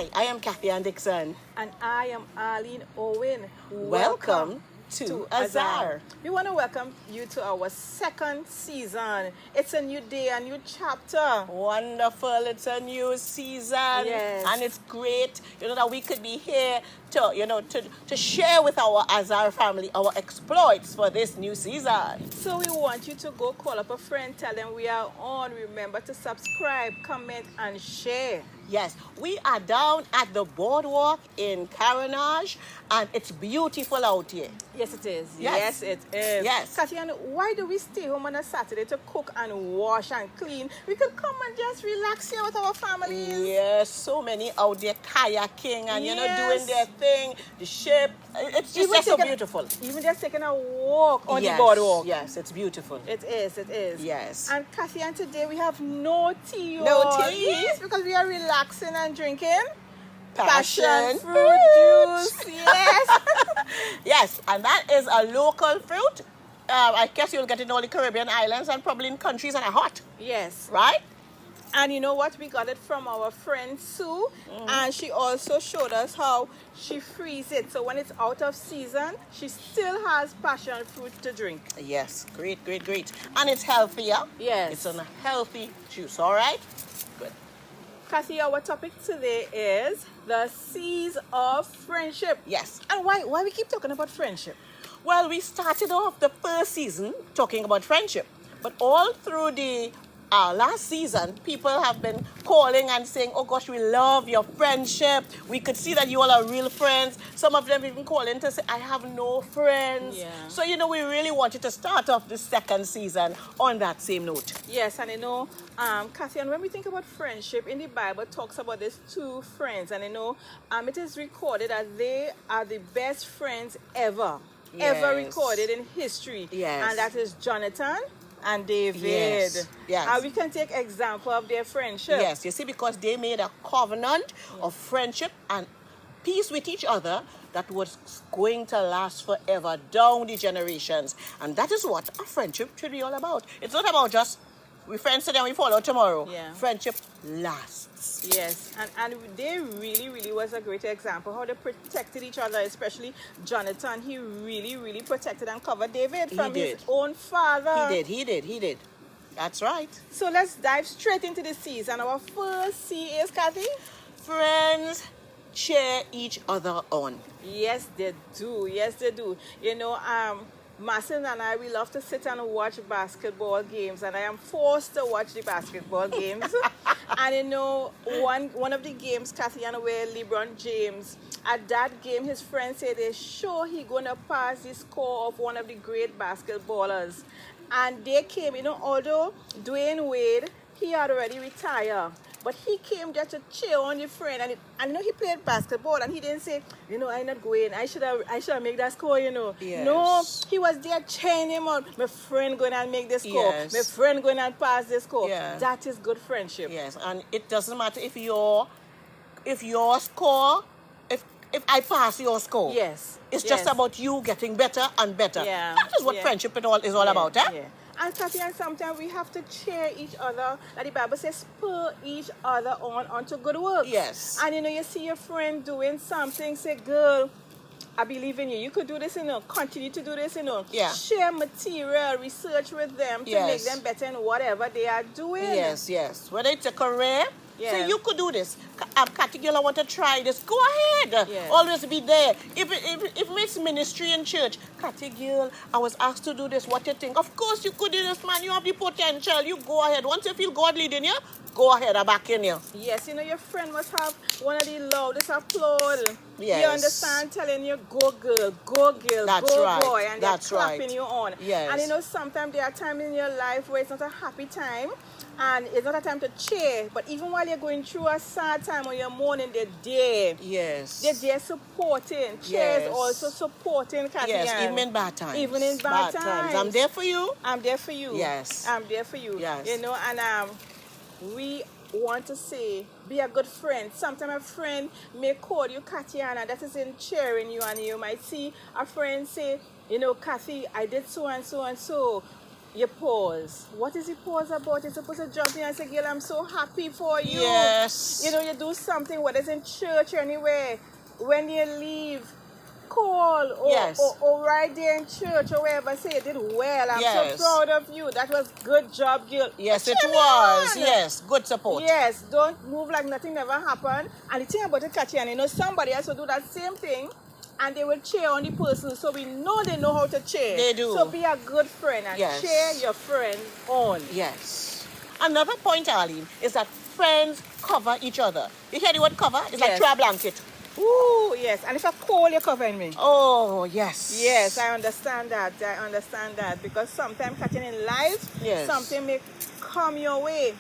Hi, I am Kathy Ann Dixon. And I am Arlene Owen. Welcome to Azar. We want to welcome you to our second season. It's a new day, a new chapter. Wonderful. It's a new season. Yes. And it's great, that we could be here to share with our Azar family our exploits for this new season. So we want you to go call up a friend, tell them we are on. Remember to subscribe, comment, and share. Yes, we are down at the boardwalk in Carenage, and it's beautiful out here. Yes, it is. Yes. Yes, it is. Yes. Kathy, why do we stay home on a Saturday to cook and wash and clean? We could come and just relax here with our families. Yes, so many out there kayaking and, Yes. doing their thing, the ship. It's just so beautiful. Even just taking a walk on Yes, the boardwalk. Yes, it's beautiful. It is. Yes. And Kathy, and today we have no tea. No y'all. tea? Yes, because we are relaxing and drinking Passion fruit juice. Yes. Yes, and that is a local fruit. I guess you'll get it in all the Caribbean islands and probably in countries that are hot, Yes. right? And you know what? We got it from our friend Sue. And she also showed us how she freezes it. So when it's out of season, she still has passion fruit to drink. Yes, great. And it's healthier. Yes. It's a healthy juice, all right? Good. Kathy, our topic today is the seas of friendship. Yes. And why we keep talking about friendship? Well, we started off the first season talking about friendship, but all through the last season, people have been calling and saying, oh gosh, we love your friendship. We could see that you all are real friends. Some of them even calling to say, I have no friends. Yeah. So, we really wanted to start off the second season on that same note. Yes, and Kathy, and when we think about friendship, in the Bible talks about these two friends, and it is recorded that they are the best friends ever Yes. recorded in history. Yes. And that is Jonathan and David. Yes. And we can take example of their friendship. Yes, you see, because they made a covenant of friendship and peace with each other that was going to last forever down the generations. And that is what a friendship should be all about. It's not about just we friends today and we fall out tomorrow. Yeah. Friendship lasts. Yes, and they really was a great example how they protected each other, especially Jonathan. He really protected and covered David from his own father. He did. That's right. So let's dive straight into the C's. And our first C is, Kathy? Friends cheer each other on. Yes, they do. Marcin and I, we love to sit and watch basketball games, and I am forced to watch the basketball games. And one of the games, Kathy, and where LeBron James, at that game, his friends say they're sure he's going to pass the score of one of the great basketballers. And they came, although Dwayne Wade, he had already retired. But he came just to cheer on the friend, and he played basketball, and he didn't say, I'm not going. I should have made that score. Yes. No, he was there cheering him on. My friend going and make the score. Yes. My friend going and pass the score. Yeah. That is good friendship. Yes, and it doesn't matter if your score, if I pass your score. Yes. It's just about you getting better and better. Yeah. That is what friendship is all about, eh? Yeah. And Kathy, and sometimes we have to cheer each other. Like the Bible says, spur each other onto good works. Yes. And you see your friend doing something, say, girl, I believe in you. You could do this, continue to do this, Yeah. Share material, research with them to make them better in whatever they are doing. Yes. Whether it's a career, Yeah. so you could do this. Kathy girl, I want to try this. Go ahead. Yeah. Always be there. If it's ministry in church, Kathy girl, I was asked to do this. What you think? Of course you could do this, man. You have the potential. You go ahead. Once you feel God leading you, go ahead. I'm back in you. Yes, your friend must have one of the loudest applause. Yes. You understand? Telling you, go girl, go girl, That's go right. boy. And That's they're clapping right. you on. Yes. And sometimes there are times in your life where it's not a happy time. And it's not a time to cheer. But even while you're going through a sad time or you're mourning, they're there. Yes. They're there supporting. Cheers also supporting, Kathy. Yes, even in bad times. Even in bad times. I'm there for you. I'm there for you. Yes. I'm there for you. Yes. And we want to say, be a good friend. Sometimes a friend may call you Katiana, that is in cheering you, and you might see a friend say, Kathy, I did so and so and so. You pause. What is the pause about? You're supposed to jump in and say, girl, I'm so happy for you. Yes. You know, you do something, whether it's in church or anywhere. When you leave, call or, Yes. or right there in church or wherever, say you did well. I'm Yes. so proud of you. That was good job, girl. Yes, it Cheer me was. on. Yes, good support. Yes, don't move like nothing never happened. And the thing about it, Katya, and you know somebody else will do that same thing and they will cheer on the person, so we know they know how to cheer. They do. So be a good friend and Yes. cheer your friend on. Yes. Another point, Arlene, is that friends cover each other. You hear the word cover? It's like Yes. throw a blanket. Ooh, yes. And if I call, you're covering me. Oh, yes. Yes, I understand that. I understand that. Because sometimes, Katya, in life, Yes. something may come your way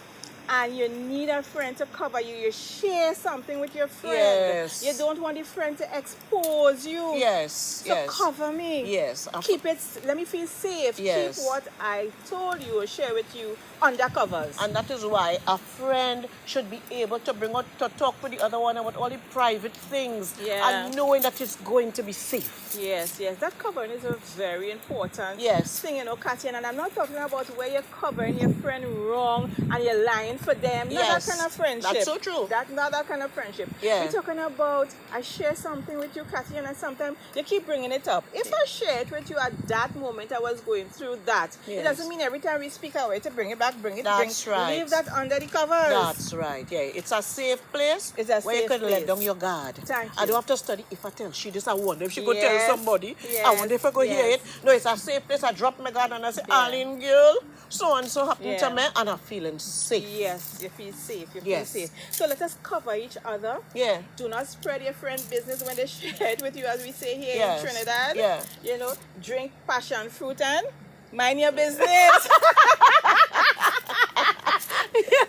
and you need a friend to cover you. You share something with your friend. Yes. You don't want the friend to expose you. Yes, So yes. cover me. Yes. Keep it, let me feel safe. Yes. Keep what I told you or share with you under covers. And that is why a friend should be able to bring out, to talk with the other one about all the private things. Yeah. And knowing that it's going to be safe. Yes, yes. That covering is a very important Yes. thing, you know, Katya. And I'm not talking about where you're covering your friend wrong and you're lying for them. Not Yes. that kind of friendship. That's so true. That's not that kind of friendship. Yeah. We're talking about, I share something with you, Katya, and sometimes you keep bringing it up. If I share it with you at that moment, I was going through that. It Yes. doesn't mean every time we speak our way to bring it back, That's right. Leave that under the covers. That's right. Yeah, it's a safe place It's a where you safe can place. let down your guard. Thank I you. don't have to study. If I tell she this, I wonder if she could Yes. tell somebody. I Yes. wonder if I could hear Yes. it. No, it's a safe place. I drop my guard and I say, Yeah. Arlene, girl, so and so happened Yeah. to me, and I'm feeling safe. Yes, you feel safe. You feel Yes. safe. So let us cover each other. Yeah. Do not spread your friend's business when they share it with you, as we say here Yes. in Trinidad. Yeah. You know, drink passion fruit and mind your business.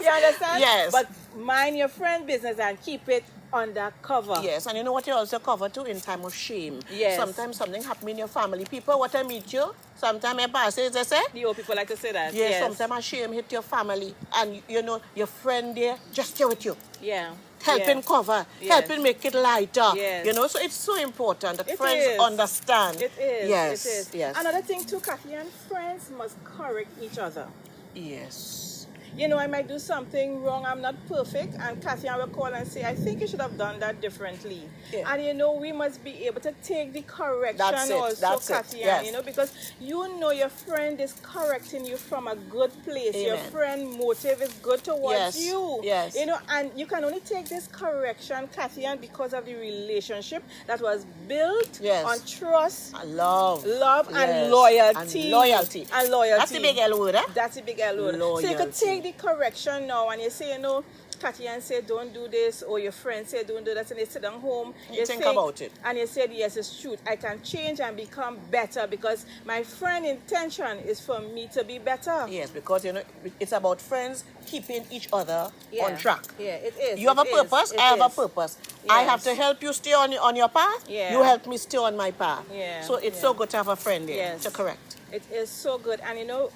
You understand? Yes. But mind your friend business and keep it under cover. Yes, and you know what you also cover too in time of shame. Yes. Sometimes something happen in your family. People, what I meet you, sometimes my boss says, they say, The old people like to say that. yes, Yes. sometimes a shame hit your family, and you know, your friend there just here with you. Yeah. Helping Yeah. cover, Yes. helping make it lighter. Yes. You know, so it's so important that It friends is. understand. It is. Yes. It is. Yes. Another thing too, Kathy, and friends must correct each other. Yes. You know, I might do something wrong. I'm not perfect. And Kathy will call and say, I think you should have done that differently. Yeah. And, you know, we must be able to take the correction That's it. also, That's it. Kathy. Yes. You know, because you know your friend is correcting you from a good place. Your Amen. friend motive is good towards Yes. you. Yes. You know, and you can only take this correction, Kathy, because of the relationship that was built Yes. on trust, I love. love, Yes. and loyalty. And loyalty. And loyalty. That's the big L word, eh? That's a big L word. So you could Loyalty. take the correction now and you say, you know, Kathy and say don't do this, or your friend say don't do that, and they sit down home. You think about it. And you said, yes, it's true. I can change and become better because my friend's intention is for me to be better. Yes, because you know it's about friends keeping each other Yeah. on track. Yeah, it is. You have a purpose, I have a purpose. I have Yes. to help you stay on your path. Yeah. You help me stay on my path. Yeah, So it's yeah. so good to have a friend there Yes. to correct. It is so good. And you know,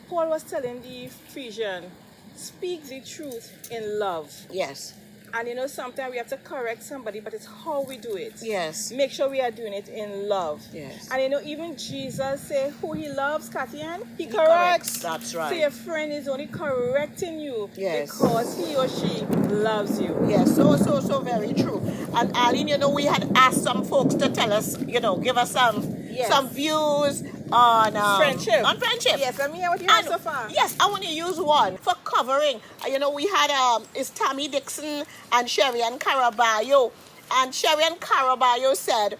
Paul was telling the Ephesians, speak the truth in love. Yes. And you know, sometimes we have to correct somebody, but it's how we do it. Yes. Make sure we are doing it in love. Yes. And you know, even Jesus say who he loves, Katyan, he corrects. corrects. That's right. So your friend is only correcting you Yes. because he or she loves you. Yes, so very true. And Arlene, you know, we had asked some folks to tell us, you know, give us Yes. some views on Friendship. On friendship. Yes, let me hear what you have And so far. yes, I want to use one for covering. You know, we had it's Tammy Dixon and Sherry and Caraballo. And Sherry and Caraballo said,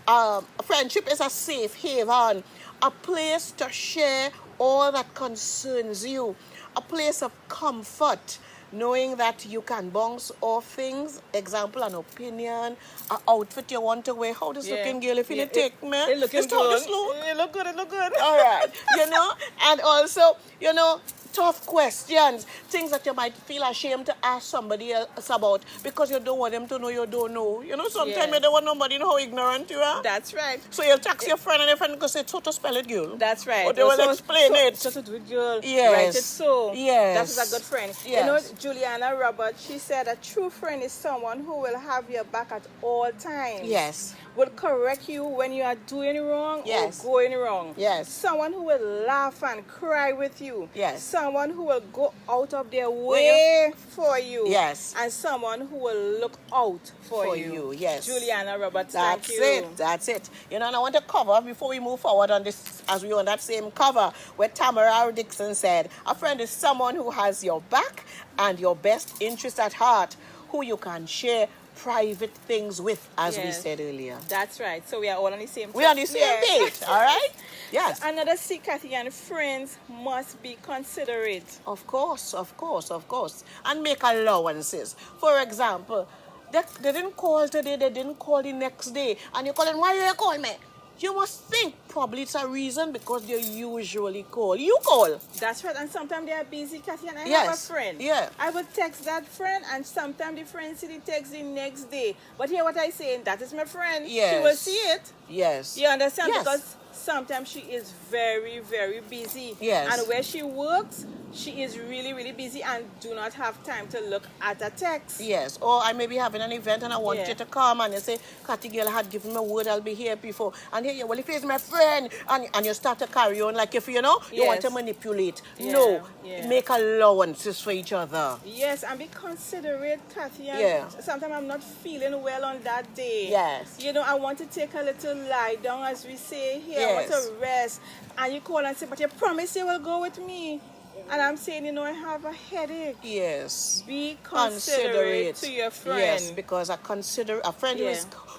a friendship is a safe haven, a place to share all that concerns you, a place of comfort, knowing that you can bounce off things, example, an opinion, an outfit you want to wear. How this looking, girl? If you Yeah, take me, it looking it's talking good. slow. It look good, it look good. All right, you know, and also, you know, tough questions, things that you might feel ashamed to ask somebody else about because you don't want them to know you don't know. You know, sometimes Yes. you don't want nobody to know how ignorant you are. That's right. So you'll text your friend and your friend will say, so to spell it, girl. That's right. Or they will explain it. So to do it, girl. Yes. Write it so. Yes. That is a good friend. Yes. You know, Juliana Roberts, she said a true friend is someone who will have your back at all times. Yes. Will correct you when you are doing wrong Yes. or going wrong. Yes. Someone who will laugh and cry with you. Yes. Someone who will go out of their way for you. Yes. And someone who will look out for you. Yes. Juliana Roberts, That's thank you. That's it. You know, and I want to cover, before we move forward on this, as we on that same cover, where Tamara Dixon said, a friend is someone who has your back and your best interest at heart, who you can share private things with, as we Yes. said earlier. That's right. So we are all on the same We're on the same page, all right? Yes. Another C, Kathy, and friends must be considerate. Of course, of course, of course. And make allowances. For example, they didn't call today, they didn't call the next day, and you're calling, why you call me? You must think probably it's a reason because they usually call. You call. That's right. And sometimes they are busy, Kathy, and I have a Yes. friend. Yeah. I would text that friend, and sometimes the friend see the text the next day. But hear what I say, that is my friend. She Yes. will see it. Yes. You understand? Yes. Because sometimes she is very, very busy. Yes. And where she works, she is really, really busy and do not have time to look at a text. Yes, or I may be having an event and I want Yeah. you to come and you say, Cathy girl, I had given me a word I'll be here before. And here you, well, if he's my friend, and you start to carry on like if you know, you want to Yes. manipulate. Yeah, No, yeah. make allowances for each other. Yes, and be considerate, Kathy. And Yeah. sometimes I'm not feeling well on that day. Yes. You know, I want to take a little lie down, as we say here. I want Yes. to rest. And you call and say, but you promise you will go with me. And I'm saying, you know, I have a headache. Yes. Be considerate to your friend. Yes, because a friend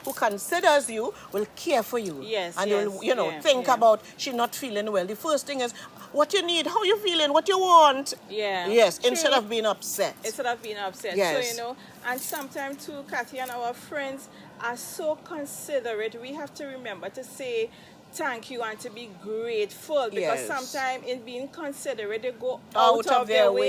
who considers you will care for you. Yes, and yes, you'll, you know, yeah, think yeah. about she not feeling well. The first thing is what you need, how you feeling, what you want. Yeah. Yes, True. instead of being upset. Instead of being upset. Yes. So, you know, and sometimes too, Kathy, and our friends are so considerate. We have to remember to say thank you and to be grateful, because Yes. sometimes in being considerate they go Out out of of their their way.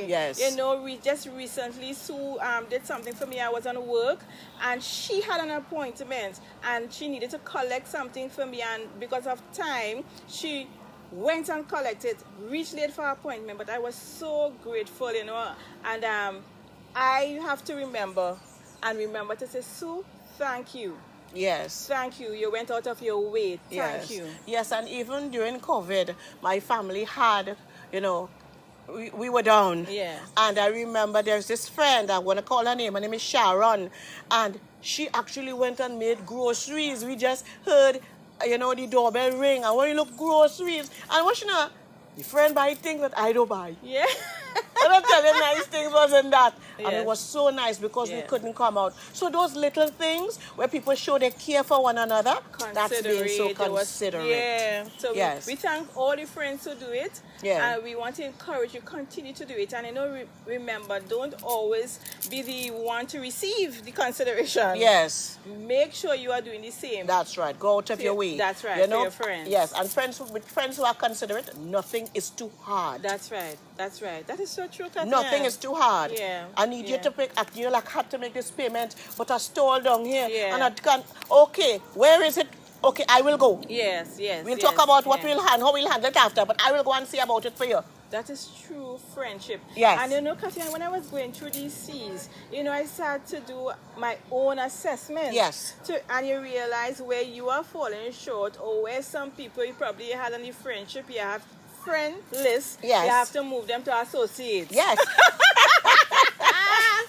way. Yes. You know, we just recently Sue did something for me. I was on work and she had an appointment and she needed to collect something for me, and because of time she went and collected, reached late for her appointment, but I was so grateful, you know. And I have to remember to say, Sue, thank you. Yes. Thank you. You went out of your way. Thank Yes. you. Yes, and even during COVID, my family had, you know, we were down. Yes. And I remember there's this friend, I'm going to call her name, her name is Sharon, and she actually went and made groceries. We just heard, you know, the doorbell ring, and when you look groceries, and what you know, the friend buy things that I don't buy. Yeah. And I'm telling you, nice things wasn't that. And Yes. it was so nice because we Yes. couldn't come out. So those little things where people show they care for one another, that's being so Considerate. There was- considerate. Yeah. So Yes. we thank all the friends who do it. Yeah. And we want to encourage you continue to do it. And you know, remember, don't always be the one to receive the consideration. Yes, Make sure you are doing the same. that's right. Go out of To your your- way. that's right, You for know? your friends. Yes, and with friends who are considerate, nothing is too hard. That's right. That's right. That is so true, Katia. Nothing is too hard. Yeah. I need you Yeah. to pick. You like had to make this payment, but I stole down here, Yeah. and I can't. Okay, where is it? Okay, I will go. Yes, yes. We'll yes, talk about what yeah. how we'll handle it after, but I will go and see about it for you. That is true friendship. Yes. And you know, Katia, when I was going through these C's, you know, I started to do my own assessment. Yes. And you realize where you are falling short, or where some people you probably had on the friendship, you have friend list. Yes. You have to move them to associates. Yes.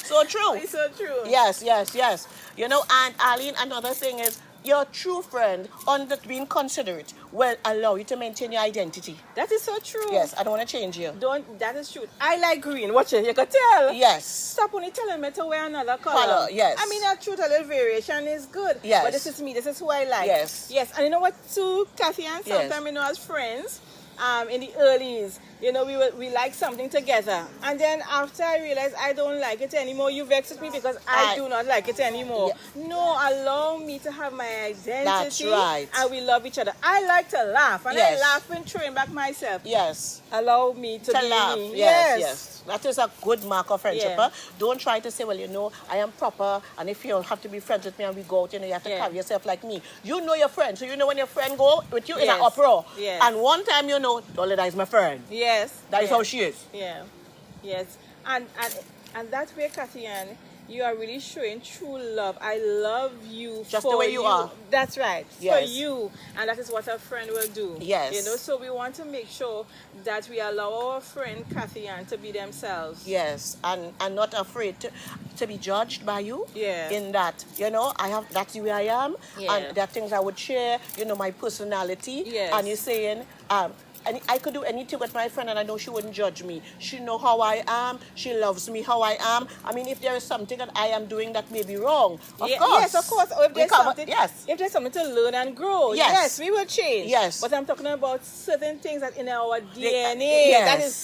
So true. It's so true. Yes, yes, yes. You know, and Arlene, another thing is your true friend, under being considerate, will allow you to maintain your identity. That is so true. Yes, I don't want to change you. That is true. I like green. Watch it. You can tell. Yes. Stop only telling me to wear another color. Color, yes. I mean, a truth, a little variation is good. Yes. But this is me. This is who I like. Yes. Yes. And you know what, too, Kathy, and Yes. sometimes, you know, as friends, in the earlys, we like something together. And then after I realized I don't like it anymore, you vex with me because I do not like it anymore. Yeah. No, allow me to have my identity. That's right. And we love each other. I like to laugh, and I laugh when throwing back myself. Yes. Allow me to be laugh. me. Yes. That is a good mark of friendship. Yeah. Don't try to say, well, I am proper, and if you have to be friends with me and we go out, you have to carry yourself like me. You know your friend, so you know when your friend go with you in an uproar. Yes. And one time Dolly is my friend. Yes. That is how she is. Yeah. Yes. And that way, Kathy Ann, you are really showing true love. I love you just for the way you are. That's right. Yes. For you. And that is what a friend will do. Yes. So we want to make sure that we allow our friend Kathy Ann to be themselves. Yes. And not afraid to be judged by you. Yeah. In that, that's the way I am. Yeah. And there are things I would share, my personality. Yes. And you're saying, and I could do anything with my friend and I know she wouldn't judge me. She know how I am. She loves me how I am. I mean, if there is something that I am doing that may be wrong, of course. Yes, of course. Or if there's something to learn and grow, yes, we will change. Yes. But I'm talking about certain things that in our DNA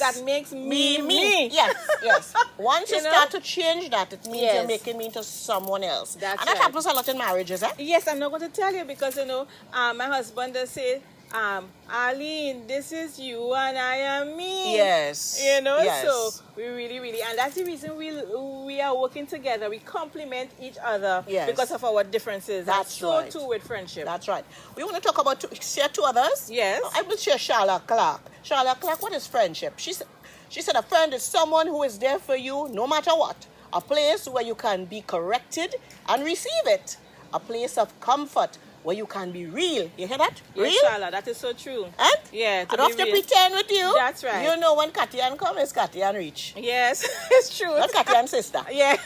that makes me. Yes. Once you start to change that, it means you're making me into someone else. That's and that happens a lot in marriages, eh? Yes, I'm not going to tell you because, my husband does say, Arlene, this is you and I am me. Yes. Yes. So we really, and that's the reason we are working together. We complement each other because of our differences. That's right. right. So too with friendship. That's right. We want to talk about share two others. Yes. I will share Charlotte Clark. Charlotte Clark, what is friendship? She said a friend is someone who is there for you no matter what. A place where you can be corrected and receive it. A place of comfort where you can be real. You hear that? Real? Yes, Charlotte, that is so true. And? Yeah, I don't have to pretend with you. That's right. When Cathy Ann come, it's Cathy Ann reach. Yes, it's true. Not Cathy Ann's sister. Yeah.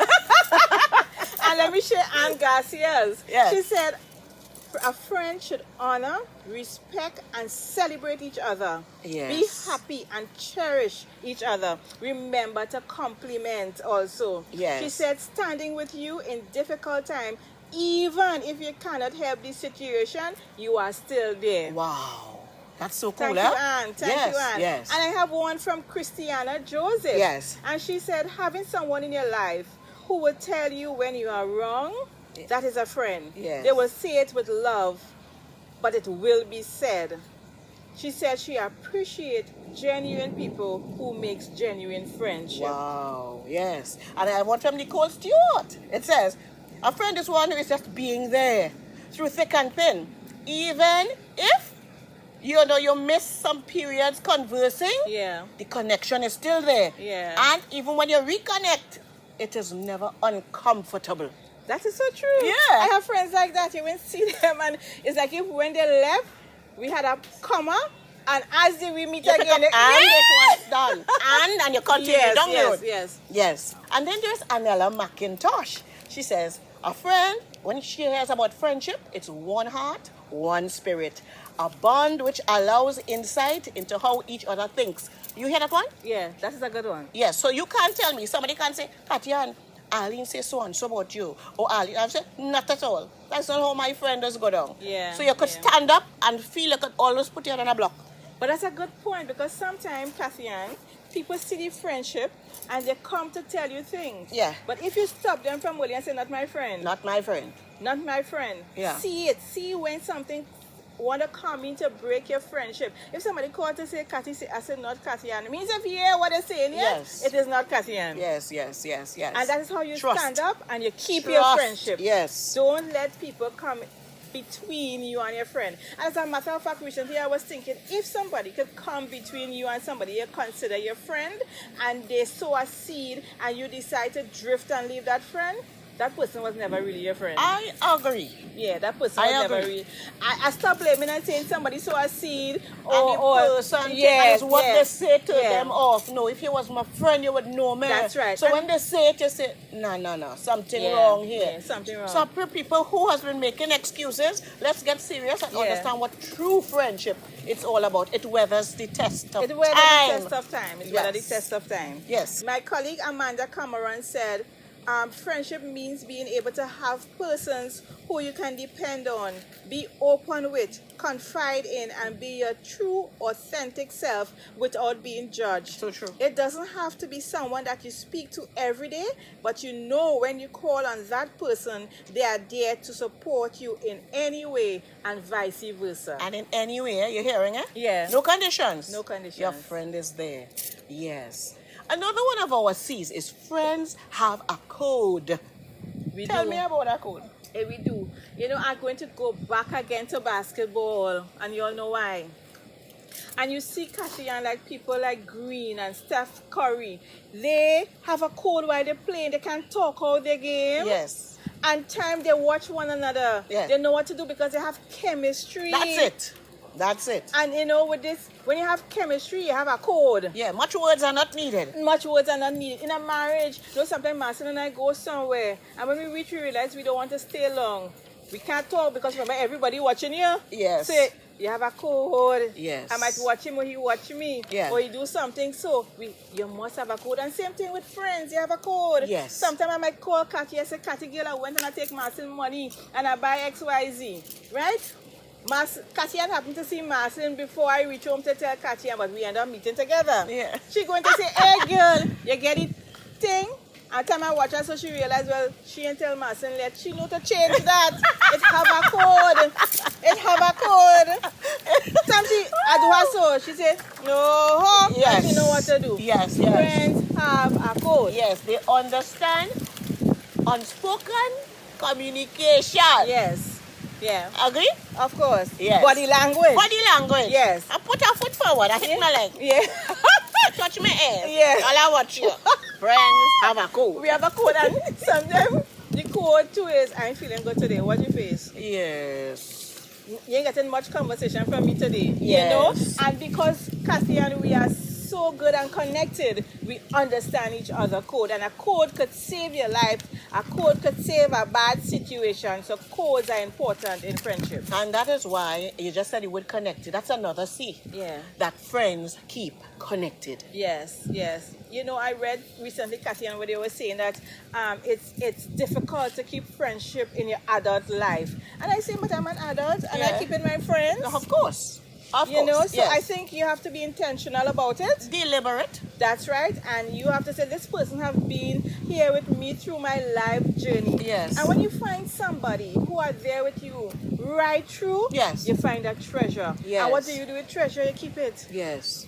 And let me share Ann Garcia's. Yes. She said, a friend should honor, respect, and celebrate each other. Yes. Be happy and cherish each other. Remember to compliment also. Yes. She said, standing with you in difficult time, even if you cannot help the situation, you are still there. Wow. That's so cool, Thank you, Anne. Thank you, Anne. Yes. And I have one from Christiana Joseph. Yes. And she said, having someone in your life who will tell you when you are wrong, that is a friend. Yes. They will say it with love, but it will be said. She said she appreciates genuine people who makes genuine friendship. Wow. Yes. And I want from Nicole Stewart. It says, a friend is one who is just being there through thick and thin. Even if, you miss some periods conversing, the connection is still there. Yeah. And even when you reconnect, it is never uncomfortable. That is so true. Yeah. I have friends like that. You won't see them, and it's like if when they left, we had a comma, and as we meet You again, pick up and it was done. And you continue download. Yes. And then there's Anella McIntosh. She says, a friend, when she hears about friendship, it's one heart, one spirit. A bond which allows insight into how each other thinks. You hear that one? Yeah, that is a good one. Yes, so you can't tell me. Somebody can't say, Katyan, Arlene say so and so about you. Or Arlene, I say, not at all. That's not how my friend does go down. Yeah. So you could stand up and feel you could always put you on a block. But that's a good point because sometimes, Katyan, people see the friendship and they come to tell you things. Yeah. But if you stop them from willing and say, not my friend. Not my friend. Not my friend. Yeah. See it. See when something want to come in to break your friendship. If somebody called to say Kathy, I said not Katyan. It means if you hear what they're saying, yes, it is not Katyan. Yes. And that is how you Trust. stand up and you keep your friendship. Yes. Don't let people come between you and your friend. And as a matter of fact, recently I was thinking, if somebody could come between you and somebody you consider your friend, and they sow a seed and you decide to drift and leave that friend, that person was never really your friend. I agree. Yeah, that person was never really. I stopped blaming and saying somebody sow a seed or person what they say to them off. No, if you was my friend, you would know me. That's right. So when they say it, you say, no, something wrong here. Yeah, something wrong. So people who has been making excuses, let's get serious and understand what true friendship it's all about. It weathers the test of time. It weathers the test of time. Yes. Yes. My colleague Amanda Cameron said, friendship means being able to have persons who you can depend on, be open with, confide in, and be your true, authentic self without being judged. So true. It doesn't have to be someone that you speak to every day, but you know when you call on that person, they are there to support you in any way, and vice versa. And in any way, you're hearing it? Yeah. No conditions. No conditions. Your friend is there. Yes. Another one of our C's is friends have a code. Tell me about that code. Yeah, we do. You know, I'm going to go back again to basketball, and you all know why. And you see, Kathy, and like people like Green and Steph Curry, they have a code while they're playing. They can talk out their game. Yes. And time they watch one another. Yes. They know what to do because they have chemistry. That's it. That's it. And you know, with this, when you have chemistry, you have a code. Yeah, much words are not needed. Much words are not needed. In a marriage, you know, sometimes Marcel and I go somewhere, and when we reach, we realize we don't want to stay long. We can't talk because remember, everybody watching you. Yes. So you have a code. Yes. I might watch him or he watch me. Yeah. Or he do something. So you must have a code. And same thing with friends. You have a code. Yes. Sometimes I might call Kathy. I say, Kathy, girl, I went and I take Marcel money and I buy XYZ. Right? Katyan happened to see Marcin before I reach home to tell Katyan, but we end up meeting together. Yeah. She going to say, hey girl, you get it thing? And time I watch her, so she realized, well, she ain't tell Marcin let she know to change that. It have a code. It have a code. Sometimes I do her so. She say, no, Yes. and she know what to do. Yes, yes. Friends have a code. Yes, they understand unspoken communication. Yes. Yeah. Agree? Of course. Yes. Body language. Body language. Yes. I put her foot forward. I hit my leg. Yeah. Touch my ass. Yes. All I watch you. Friends have a code. We have a code, and sometimes the code too is, I'm feeling good today. Watch your face. Yes. You ain't getting much conversation from me today. Yes. You know? And because Kathy and we are so good and connected, we understand each other's code. And a code could save your life. A code could save a bad situation. So codes are important in friendship. And that is why you just said the word connected. That's another C. Yeah. That friends keep connected. Yes, yes. You know, I read recently, Kathy, and where they were saying that it's difficult to keep friendship in your adult life. And I say, but I'm an adult and I keep in my friends. Of course. Of You know, course. so I think you have to be intentional about it. Deliberate. That's right. And you have to say, this person have been here with me through my life journey. Yes. And when you find somebody who are there with you right through, Yes. you find that treasure. Yes. And what do you do with treasure? You keep it. Yes.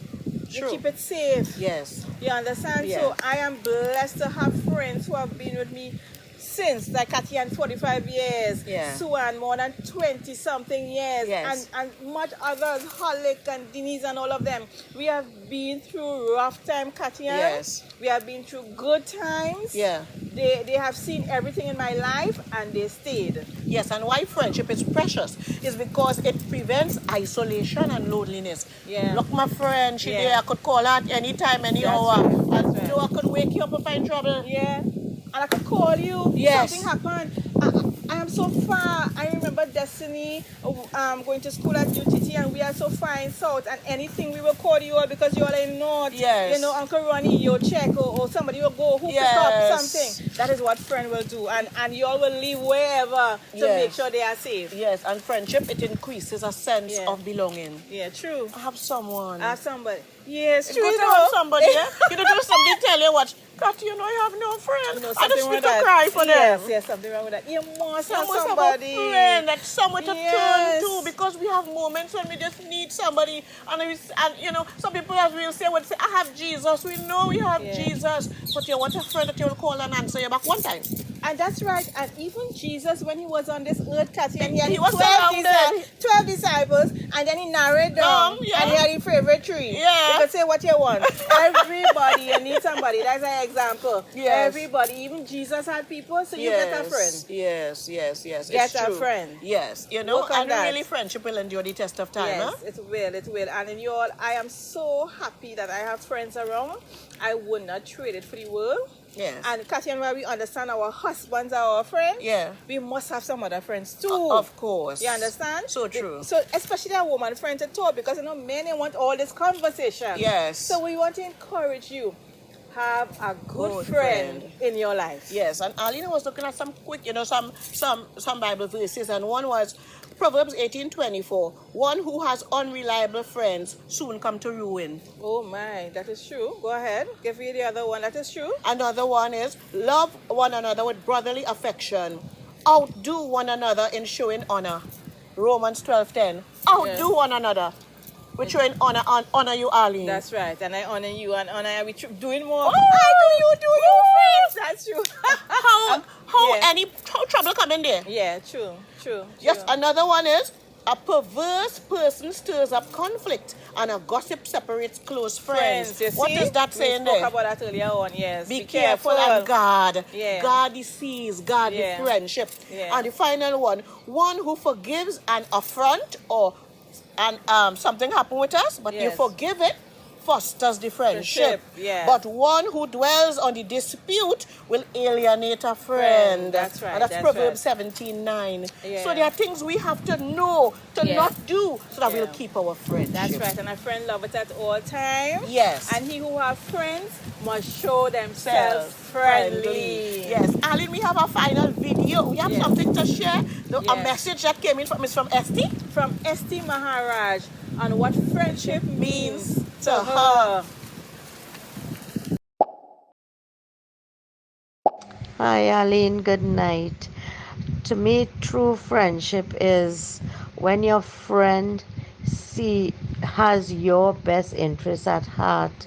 You True. keep it safe. Yes. You understand? Yeah. So I am blessed to have friends who have been with me since, like Katyan, 45 years, Yeah. Suan, more than 20-something years, Yes. and much others, Holick and Denise and all of them. We have been through rough time, Katyan. Yes. We have been through good times. Yeah. They have seen everything in my life, and they stayed. Yes, and why friendship is precious is because it prevents isolation and loneliness. Yeah. Look, my friend, she Yeah. there. I could call her at any time, any That's hour. right, that's And right. you know, I could wake you up if I'm in trouble. Yeah. And I could call you. Yes. Something happened. I am so far. I remember Destiny going to school at UTT, and we are so far in South. And anything we will call you all because you all in North. Yes. You know, Uncle Ronnie, you'll check, or somebody will go who pick up Yes. something. That is what friend will do. And you all will leave wherever to Yes. make sure they are safe. Yes, and friendship, it increases a sense Yeah. of belonging. Yeah, true. I have someone. Have somebody. Yes, It's true. good You to know. have somebody, yeah? You don't do somebody tell you what, Kathy, you know you have no friend. You know, I something just wrong need with to that. cry for Yes, them. yes, something wrong with that. You must You have must somebody. have a friend, like someone to Yes. turn to, because we have moments when we just need somebody, and you know, some people as will say, I have Jesus. We know we have Yeah. Jesus, but you want a friend that you will call and answer you back one time. And that's right. And even Jesus, when he was on this earth, Kathy, and he had He was 12 disciples, and then he narrowed down, Yeah. and he had his favorite tree. Yeah. You could say what you want. Everybody, you need somebody. That's an example. Yes. Everybody, even Jesus had people, so you get a friend. Yes, yes, yes. Get it's a true. friend. Yes, you know, Work on and that. really friendship will endure the test of time. Yes, Huh? it will, it will. And in you all, I am so happy that I have friends around. I would not trade it for the world. Yes. And Kathy and where we understand our husbands are our friends, Yeah. we must have some other friends too. Of course. You understand? So true. So especially a woman friend to talk, because you know men they want all this conversation. Yes. So we want to encourage you. have a good Good friend friend. in your life. Yes, and Alina was looking at some quick, some Bible verses, and one was Proverbs 18:24. One who has unreliable friends soon come to ruin. Oh my, that is true. Go ahead. Give me the other one. That is true. Another one is love one another with brotherly affection. Outdo one another in showing honor. Romans 12:10. Outdo one another with showing honor you, Arlene. That's right. And I honor you and honor we doing more. Oh, I do you friends. That's true. How trouble come in there? Yeah, true. Yes, another one is a perverse person stirs up conflict and a gossip separates close friends. You What see? is that saying there? We spoke about that earlier on, yes. Be careful and guard. Yeah. Guard the seas, guard Yeah. the friendship. Yeah. And the final one who forgives an affront something happened with us, but you Yes. forgive it, fosters the friendship. Yeah. But one who dwells on the dispute will alienate a friend. That's right. And that's Proverbs 17:9. Yeah. So there are things we have to know to Yeah. not do so that Yeah. we'll keep our friendship. That's right. And a friend love it at all times. Yes. And he who have friends must show themselves friendly. Yes. Aline, we have a final video. We have Yes. something to share. A Yes. message that came in from Esty. From Esti Maharaj on what friendship means to her. her. Hi, Aline. Good night. To me, true friendship is when your friend has your best interest at heart.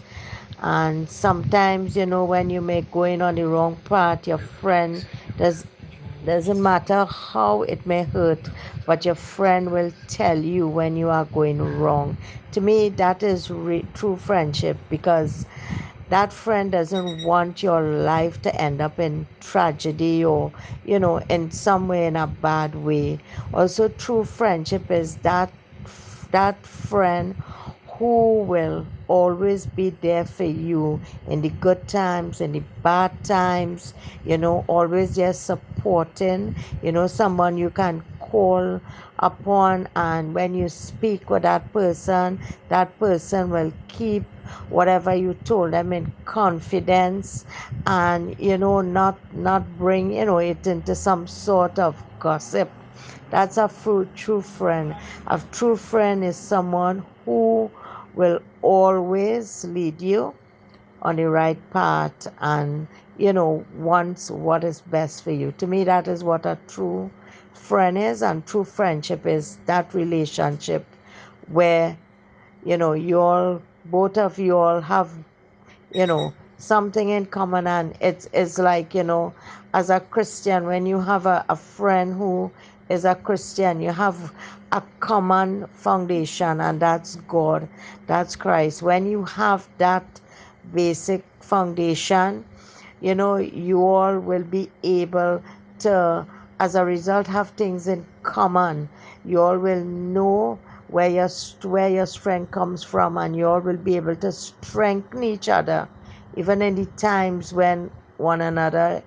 And sometimes, when you may going on the wrong path, your friend doesn't matter how it may hurt, but your friend will tell you when you are going wrong. To me, that is true friendship, because that friend doesn't want your life to end up in tragedy or in some way, in a bad way. Also, true friendship is that friend who will always be there for you in the good times, in the bad times, always just supporting, someone you can call upon, and when you speak with that person will keep whatever you told them in confidence, and not bring it into some sort of gossip. That's a true friend. A true friend is someone who will always lead you on the right path, and wants what is best for you. To me, that is what a true friend is. And true friendship is that relationship where both of you all have something in common. And it's like, as a Christian, when you have a friend who is a Christian, you have a common foundation, and that's God, that's Christ. When you have that basic foundation, you all will be able to, as a result, have things in common. You all will know where your strength comes from, and you all will be able to strengthen each other, even in the times when one another,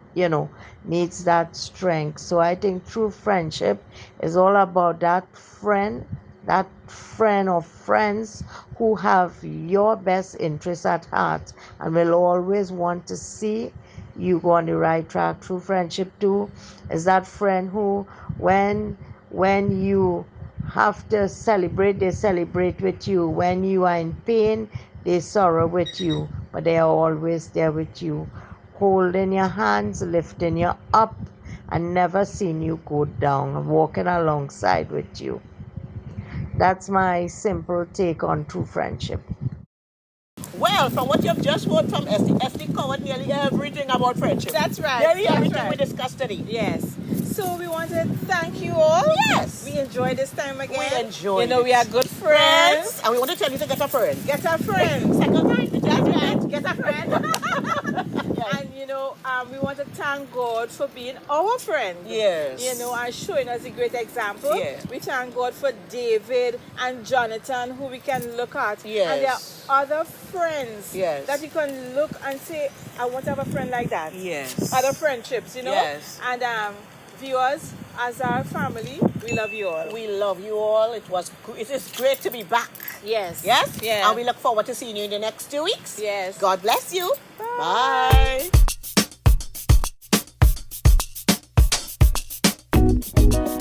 needs that strength. So I think true friendship is all about that friend or friends who have your best interests at heart and will always want to see you go on the right track. True friendship too is that friend who, when you have to celebrate, they celebrate with you. When you are in pain, they sorrow with you, but they are always there with you, holding your hands, lifting you up, and never seeing you go down, walking alongside with you. That's my simple take on true friendship. Well, from what you've just heard from Esty covered nearly everything about friendship. That's right. Nearly That's everything right. we discussed today. Yes. So we want to thank you all. Yes. We enjoyed this time again. We enjoyed we are good friends. And we want to tell you to get a friend. Get a friend. Second time. That's right. Get a friend. And we want to thank God for being our friend. Yes. And showing us a great example. Yeah. We thank God for David and Jonathan, who we can look at. Yes. And there are other friends Yes. that you can look and say, I want to have a friend like that. Yes. Other friendships, Yes. And viewers, Azar family, we love you all. We love you all. It is great to be back. Yes. Yes? Yeah. And we look forward to seeing you in the next 2 weeks. Yes. God bless you. Bye. Bye.